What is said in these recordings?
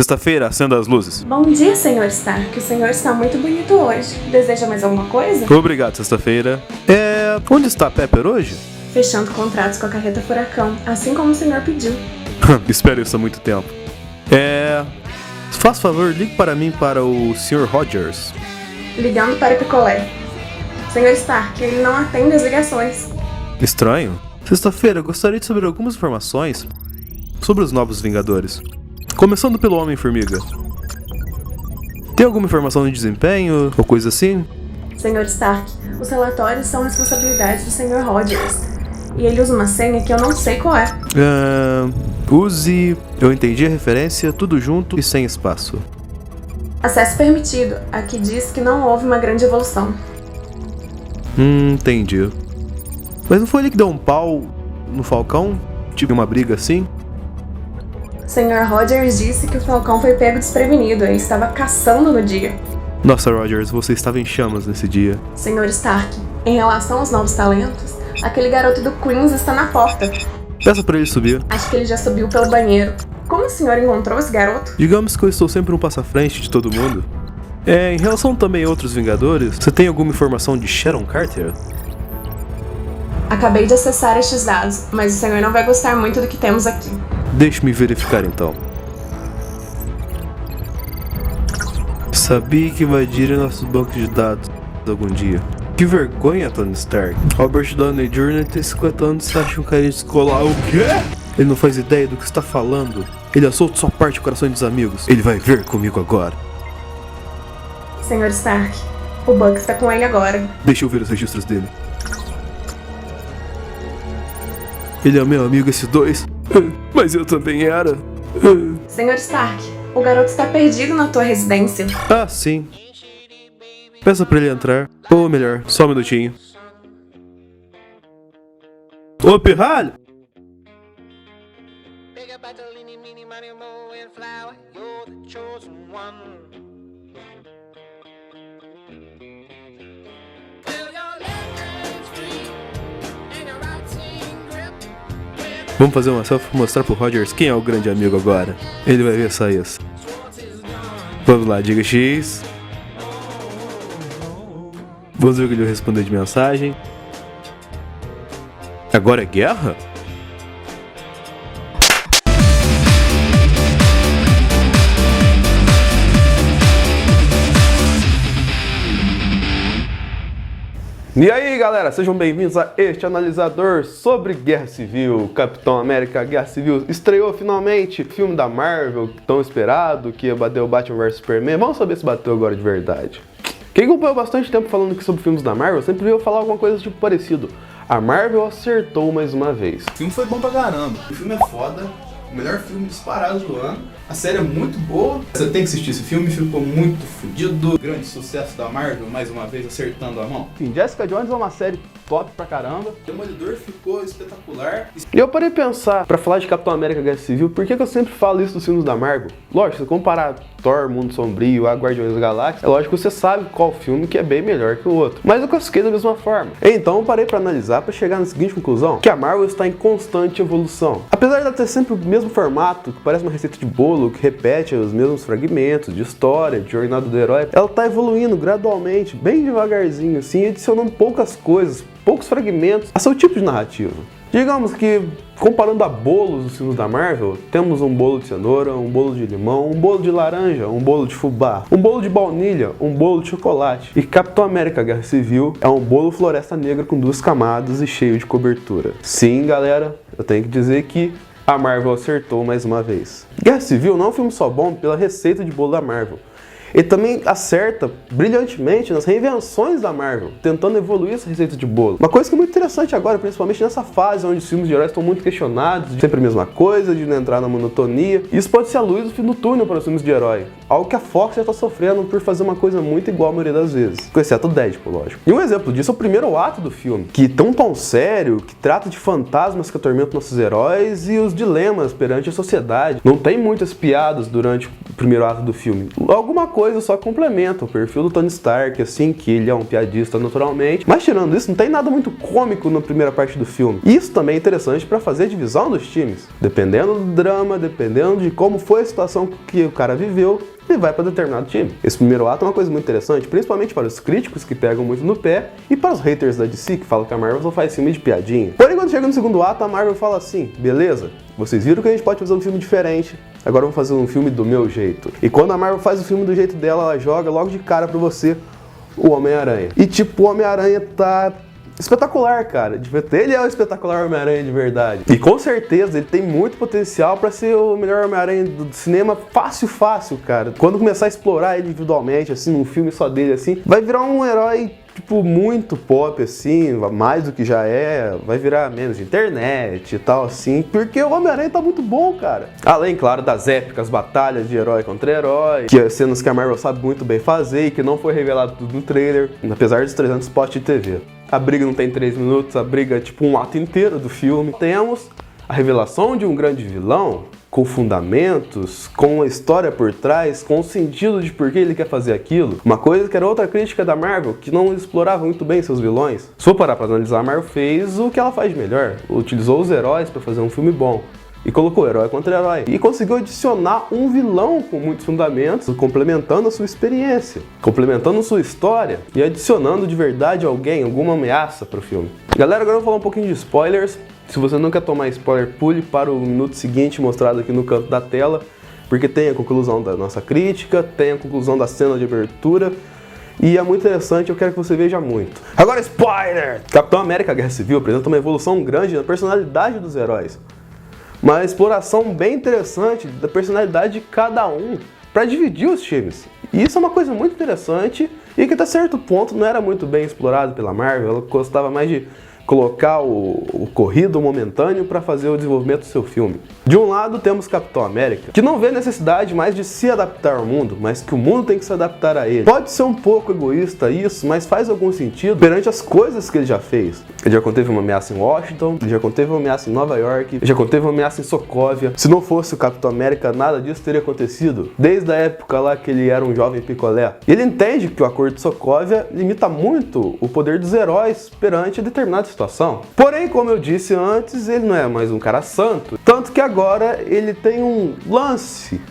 Sexta-feira, acenda as luzes. Bom dia, Sr. Stark. O senhor está muito bonito hoje. Deseja mais alguma coisa? Obrigado, sexta-feira. Onde está Pepper hoje? Fechando contratos com a carreta Furacão, assim como o senhor pediu. Espero isso há muito tempo. Faz favor, ligue para mim para o Sr. Rogers. Ligando para Picolé. Sr. Stark, ele não atende as ligações. Estranho. Sexta-feira, gostaria de saber algumas informações sobre os Novos Vingadores. Começando pelo Homem-Formiga. Tem alguma informação de desempenho ou coisa assim? Sr. Stark, os relatórios são responsabilidade do Sr. Rogers. E ele usa uma senha que eu não sei qual é. Use... Eu entendi a referência, tudo junto e sem espaço. Acesso permitido. Aqui diz que não houve uma grande evolução. Entendi. Mas não foi ele que deu um pau no Falcão? Tive uma briga assim? Sr. Rogers disse que o Falcão foi pego desprevenido. Ele estava caçando no dia. Nossa, Rogers, você estava em chamas nesse dia. Sr. Stark, em relação aos novos talentos, aquele garoto do Queens está na porta. Peça pra ele subir. Acho que ele já subiu pelo banheiro. Como o senhor encontrou esse garoto? Digamos que eu estou sempre um passo à frente de todo mundo. Em relação também a outros Vingadores, você tem alguma informação de Sharon Carter? Acabei de acessar estes dados, mas o senhor não vai gostar muito do que temos aqui. Deixe-me verificar então. Sabia que invadiram nossos bancos de dados algum dia. Que vergonha, Tony Stark. Robert Downey Jr. tem 50 anos e se acha um carinha descolar. O quê? Ele não faz ideia do que está falando. Ele assolta sua parte do coração dos amigos. Ele vai ver comigo agora. Sr. Stark, o Buck está com ele agora. Deixa eu ver os registros dele. Ele é meu amigo, esses dois. Mas eu também era. Sr. Stark, o garoto está perdido na tua residência. Ah, sim. Peça pra ele entrar. Ou melhor, só um minutinho. Ô, pirralho! Vamos fazer uma selfie e mostrar pro Rogers quem é o grande amigo agora. Ele vai ver só isso. Vamos lá, diga X. Vamos ver o que ele vai responder de mensagem. Agora é guerra? E aí galera, sejam bem-vindos a este analisador sobre Guerra Civil. Capitão América Guerra Civil estreou finalmente, filme da Marvel, tão esperado, que ia bater o Batman vs Superman. Vamos saber se bateu agora de verdade. Quem acompanhou bastante tempo falando aqui sobre filmes da Marvel sempre viu falar alguma coisa tipo parecido. A Marvel acertou mais uma vez. O filme foi bom pra caramba, o filme é foda, o melhor filme disparado do ano. A série é muito boa, você tem que assistir esse filme, ficou muito fodido. Grande sucesso da Marvel, mais uma vez acertando a mão. Enfim, Jessica Jones é uma série top pra caramba. Demolidor ficou espetacular. E eu parei de pensar, pra falar de Capitão América Guerra Civil, por que eu sempre falo isso dos filmes da Marvel? Lógico, se comparar Thor, Mundo Sombrio, a Guardiões da Galáxia, é lógico que você sabe qual filme que é bem melhor que o outro. Mas eu classifiquei da mesma forma. Então eu parei pra analisar pra chegar na seguinte conclusão, que a Marvel está em constante evolução. Apesar de ela ter sempre o mesmo formato, que parece uma receita de bolo, que repete os mesmos fragmentos de história, de jornada do herói, ela tá evoluindo gradualmente, bem devagarzinho assim, adicionando poucas coisas, poucos fragmentos a seu tipo de narrativa. Digamos que, comparando a bolos dos filmes da Marvel, temos um bolo de cenoura, um bolo de limão, um bolo de laranja, um bolo de fubá, um bolo de baunilha, um bolo de chocolate. E Capitão América Guerra Civil é um bolo Floresta Negra com 2 camadas e cheio de cobertura. Sim, galera, eu tenho que dizer que a Marvel acertou mais uma vez. Guerra Civil não é um filme só bom pela receita de bolo da Marvel. Ele também acerta brilhantemente nas reinvenções da Marvel, tentando evoluir essa receita de bolo. Uma coisa que é muito interessante agora, principalmente nessa fase onde os filmes de heróis estão muito questionados, de sempre a mesma coisa, de não entrar na monotonia. Isso pode ser a luz do fim do túnel para os filmes de herói. Algo que a Fox já está sofrendo por fazer uma coisa muito igual a maioria das vezes. Com exceto o Deadpool, lógico. E um exemplo disso é o primeiro ato do filme, que tem um tom sério, que trata de fantasmas que atormentam nossos heróis e os dilemas perante a sociedade. Não tem muitas piadas durante o primeiro ato do filme. Alguma coisa coisa só complementa o perfil do Tony Stark, assim, que ele é um piadista naturalmente. Mas tirando isso, não tem nada muito cômico na primeira parte do filme. Isso também é interessante para fazer a divisão dos times. Dependendo do drama, dependendo de como foi a situação que o cara viveu, ele vai para determinado time. Esse primeiro ato é uma coisa muito interessante, principalmente para os críticos que pegam muito no pé e para os haters da DC que falam que a Marvel só faz filme de piadinha. Porém, quando chega no segundo ato, a Marvel fala assim: beleza, vocês viram que a gente pode fazer um filme diferente, agora vamos fazer um filme do meu jeito. E quando a Marvel faz o filme do jeito dela, ela joga logo de cara pra você o Homem-Aranha. E tipo, o Homem-Aranha tá espetacular, cara. Ele é o espetacular Homem-Aranha de verdade. E com certeza ele tem muito potencial pra ser o melhor Homem-Aranha do cinema fácil, cara. Quando começar a explorar ele individualmente, assim, num filme só dele, assim, vai virar um herói, tipo, muito pop, assim, mais do que já é, vai virar menos de internet e tal, assim, porque o Homem-Aranha tá muito bom, cara. Além, claro, das épicas batalhas de herói contra herói, que é cenas que a Marvel sabe muito bem fazer e que não foi revelado tudo no trailer, apesar dos 300 spots de TV. A briga não tem 3 minutos, a briga é tipo um ato inteiro do filme. Temos a revelação de um grande vilão, com fundamentos, com uma história por trás, com o sentido de por que ele quer fazer aquilo. Uma coisa que era outra crítica da Marvel, que não explorava muito bem seus vilões. Se for parar pra analisar, a Marvel fez o que ela faz de melhor. Utilizou os heróis para fazer um filme bom. E colocou herói contra herói. E conseguiu adicionar um vilão com muitos fundamentos, complementando a sua experiência, complementando a sua história e adicionando de verdade alguém, alguma ameaça pro filme. Galera, agora eu vou falar um pouquinho de spoilers. Se você não quer tomar spoiler, pule para o minuto seguinte mostrado aqui no canto da tela, porque tem a conclusão da nossa crítica, tem a conclusão da cena de abertura, e é muito interessante, eu quero que você veja muito. Agora, spoiler! Capitão América Guerra Civil apresenta uma evolução grande na personalidade dos heróis. Uma exploração bem interessante da personalidade de cada um para dividir os times. E isso é uma coisa muito interessante e que até certo ponto não era muito bem explorado pela Marvel. Ela gostava mais de colocar o corrido momentâneo para fazer o desenvolvimento do seu filme. De um lado temos Capitão América, que não vê necessidade mais de se adaptar ao mundo, mas que o mundo tem que se adaptar a ele. Pode ser um pouco egoísta isso, mas faz algum sentido perante as coisas que ele já fez. Ele já conteve uma ameaça em Washington, ele já conteve uma ameaça em Nova York, ele já conteve uma ameaça em Sokovia. Se não fosse o Capitão América, nada disso teria acontecido, desde a época lá que ele era um jovem picolé. Ele entende que o Acordo de Sokovia limita muito o poder dos heróis perante determinada situação. Porém, como eu disse antes, ele não é mais um cara santo, tanto que agora ele tem um lance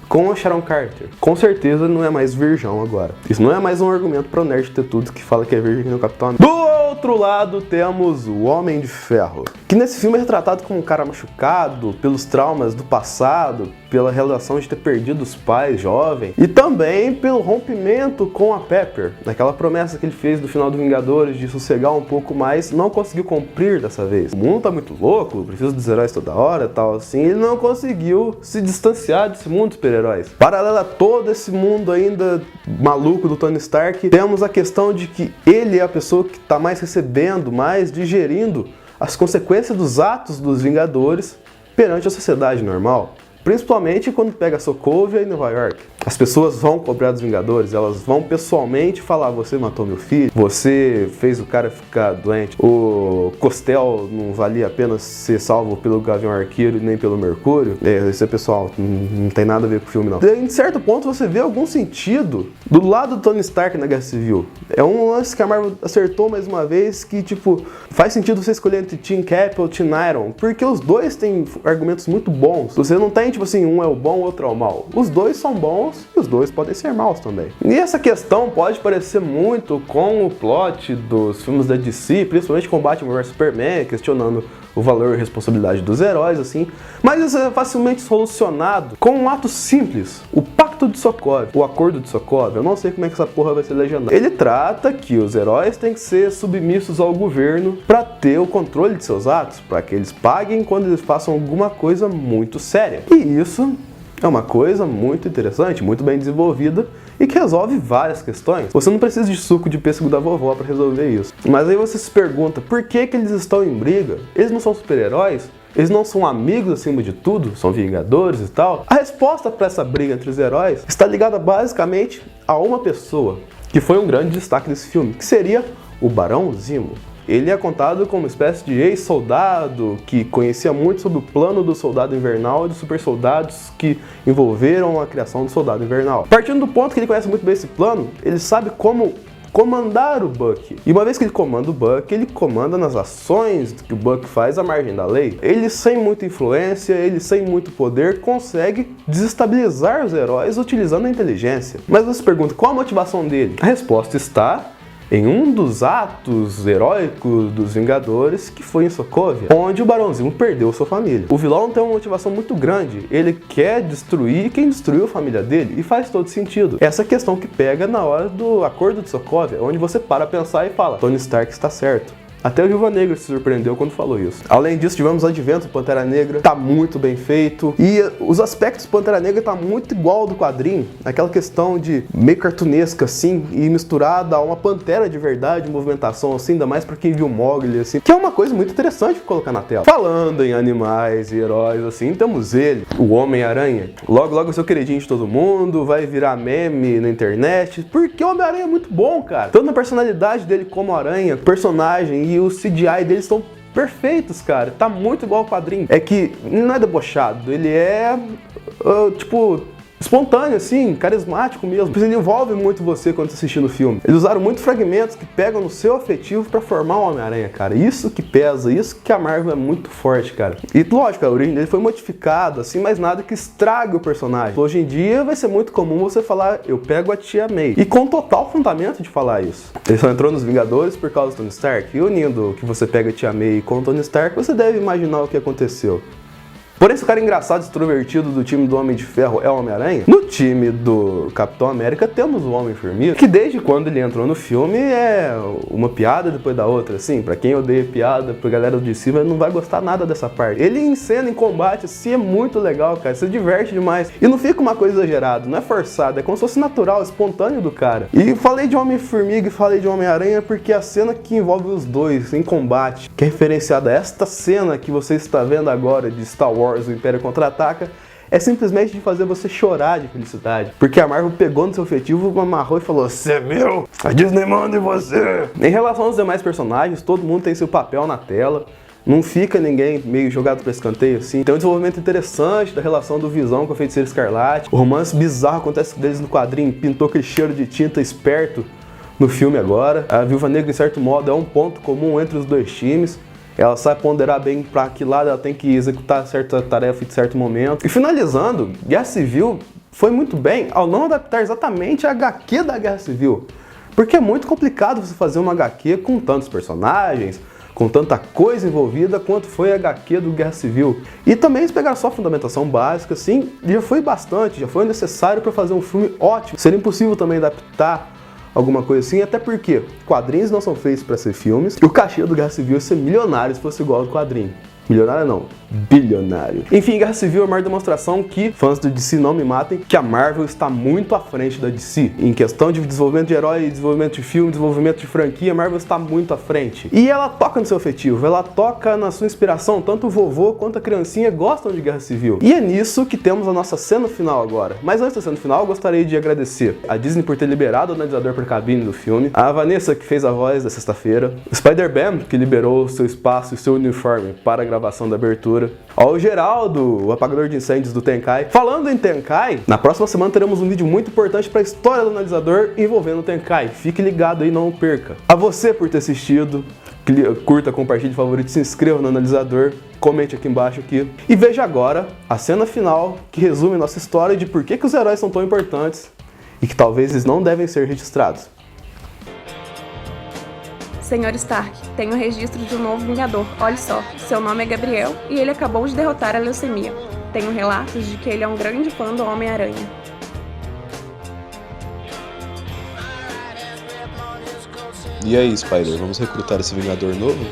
com a Sharon Carter. Com certeza não é mais virgão agora. Isso não é mais um argumento para o nerd ter tudo que fala que é virgem no Capitão América. Do outro lado temos o Homem de Ferro, que nesse filme é retratado como um cara machucado pelos traumas do passado, pela relação de ter perdido os pais jovem e também pelo rompimento com a Pepper, naquela promessa que ele fez do final do Vingadores de sossegar um pouco mais, não conseguiu cumprir dessa vez. O mundo tá muito louco, precisa dos heróis toda hora, tal assim, ele não conseguiu se distanciar desse mundo de super-heróis. Paralelo a todo esse mundo ainda maluco do Tony Stark, temos a questão de que ele é a pessoa que tá mais recebendo, mais digerindo as consequências dos atos dos Vingadores perante a sociedade normal. Principalmente quando pega Sokovia e Nova York. As pessoas vão cobrar dos Vingadores, elas vão pessoalmente falar: você matou meu filho, você fez o cara ficar doente, o Costel não valia a pena ser salvo pelo Gavião Arqueiro e nem pelo Mercúrio. Esse é pessoal, não tem nada a ver com o filme não. Em certo ponto você vê algum sentido do lado do Tony Stark na Guerra Civil. É um lance que a Marvel acertou mais uma vez, que tipo, faz sentido você escolher entre Team Cap ou Team Iron, porque os dois têm argumentos muito bons. Você não tem tipo assim, um é o bom, o outro é o mal. Os dois são bons e os dois podem ser maus também. E essa questão pode parecer muito com o plot dos filmes da DC, principalmente com Batman vs Superman, questionando o valor e responsabilidade dos heróis, assim. Mas isso é facilmente solucionado com um ato simples: o Pacto de Sokovia, o Acordo de Sokovia. Eu não sei como é que essa porra vai ser legendada. Ele trata que os heróis têm que ser submissos ao governo para ter o controle de seus atos, para que eles paguem quando eles façam alguma coisa muito séria. E isso é uma coisa muito interessante, muito bem desenvolvida e que resolve várias questões. Você não precisa de suco de pêssego da vovó para resolver isso. Mas aí você se pergunta, por que eles estão em briga? Eles não são super-heróis? Eles não são amigos acima de tudo? São vingadores e tal? A resposta para essa briga entre os heróis está ligada basicamente a uma pessoa, que foi um grande destaque desse filme, que seria o Barão Zemo. Ele é contado como uma espécie de ex-soldado que conhecia muito sobre o plano do Soldado Invernal e dos super soldados que envolveram a criação do Soldado Invernal. Partindo do ponto que ele conhece muito bem esse plano, ele sabe como comandar o Buck. E uma vez que ele comanda o Buck, ele comanda nas ações que o Buck faz à margem da lei. Ele, sem muita influência, ele sem muito poder, consegue desestabilizar os heróis utilizando a inteligência. Mas você pergunta, qual a motivação dele? A resposta está em um dos atos heróicos dos Vingadores, que foi em Sokovia, onde o Barão Zemo perdeu sua família. O vilão tem uma motivação muito grande, ele quer destruir quem destruiu a família dele, e faz todo sentido. Essa questão que pega na hora do Acordo de Sokovia, onde você para a pensar e fala, Tony Stark está certo. Até o Viúva Negra se surpreendeu quando falou isso. Além disso, tivemos o advento do Pantera Negra, tá muito bem feito. E os aspectos do Pantera Negra tá muito igual ao do quadrinho. Aquela questão de meio cartunesca, assim, e misturada a uma pantera de verdade, movimentação, assim, ainda mais pra quem viu Mowgli, assim. Que é uma coisa muito interessante de colocar na tela. Falando em animais e heróis, assim, temos ele, o Homem-Aranha. Logo, logo, seu queridinho de todo mundo, vai virar meme na internet. Porque o Homem-Aranha é muito bom, cara. Tanto na personalidade dele como aranha, personagem e o CGI deles estão perfeitos, cara. Tá muito igual ao quadrinho. É que não é debochado, ele é, tipo, espontâneo, assim, carismático mesmo. Ele envolve muito você quando você assistir no filme. Eles usaram muitos fragmentos que pegam no seu afetivo pra formar o Homem-Aranha, cara. Isso que pesa, isso que a Marvel é muito forte, cara. E lógico, a origem dele foi modificada, assim, mas nada que estrague o personagem. Hoje em dia vai ser muito comum você falar, eu pego a Tia May. E com total fundamento de falar isso. Ele só entrou nos Vingadores por causa do Tony Stark. E unindo que você pega a Tia May com o Tony Stark, você deve imaginar o que aconteceu. Porém, se o cara engraçado e extrovertido do time do Homem de Ferro é o Homem-Aranha, no time do Capitão América temos o Homem-Formiga, que desde quando ele entrou no filme é uma piada depois da outra, assim, pra quem odeia piada, pra galera de cima, não vai gostar nada dessa parte. Ele em cena, em combate, assim, é muito legal, cara, se diverte demais. E não fica uma coisa exagerada, não é forçado, é como se fosse natural, espontâneo do cara. E falei de Homem-Formiga e falei de Homem-Aranha porque a cena que envolve os dois em combate, que é referenciada a esta cena que você está vendo agora de Star Wars, o Império Contra-Ataca, é simplesmente de fazer você chorar de felicidade. Porque a Marvel pegou no seu efetivo, amarrou e falou, você é meu, a Disney manda em você. Em relação aos demais personagens, todo mundo tem seu papel na tela. Não fica ninguém meio jogado para escanteio, assim. Tem um desenvolvimento interessante da relação do Visão com a Feiticeira Escarlate. O romance bizarro acontece deles no quadrinho, pintou aquele cheiro de tinta esperto no filme agora. A Viúva Negra, de certo modo, é um ponto comum entre os dois times. Ela sabe ponderar bem para que lado ela tem que executar certa tarefa em certo momento. E finalizando, Guerra Civil foi muito bem ao não adaptar exatamente a HQ da Guerra Civil. Porque é muito complicado você fazer uma HQ com tantos personagens, com tanta coisa envolvida quanto foi a HQ do Guerra Civil. E também se pegar só a fundamentação básica, assim, já foi bastante, já foi necessário para fazer um filme ótimo. Seria impossível também adaptar alguma coisa assim, até porque quadrinhos não são feitos para ser filmes, e o cachê do Guerra Civil ia ser milionário se fosse igual ao quadrinho. Milionário não, bilionário. Enfim, Guerra Civil é a maior demonstração que, fãs do DC não me matem, que a Marvel está muito à frente da DC. Em questão de desenvolvimento de herói, desenvolvimento de filme, desenvolvimento de franquia, a Marvel está muito à frente. E ela toca no seu afetivo, ela toca na sua inspiração, tanto o vovô quanto a criancinha gostam de Guerra Civil. E é nisso que temos a nossa cena final agora. Mas antes da cena final, eu gostaria de agradecer a Disney por ter liberado o analisador por cabine do filme, a Vanessa, que fez a voz da sexta-feira, o Spider-Man, que liberou o seu espaço e seu uniforme para a gravação da abertura, ao Geraldo, o apagador de incêndios do Tenkai. Falando em Tenkai, na próxima semana teremos um vídeo muito importante para a história do analisador envolvendo o Tenkai. Fique ligado aí, não perca. A você por ter assistido, curta, compartilhe, favorite, se inscreva no analisador, comente aqui embaixo aqui. E veja agora a cena final que resume nossa história de por que os heróis são tão importantes e que talvez eles não devem ser registrados. Senhor Stark, tenho registro de um novo Vingador. Olhe só, seu nome é Gabriel e ele acabou de derrotar a leucemia. Tenho relatos de que ele é um grande fã do Homem-Aranha. E aí, Spider, vamos recrutar esse Vingador novo?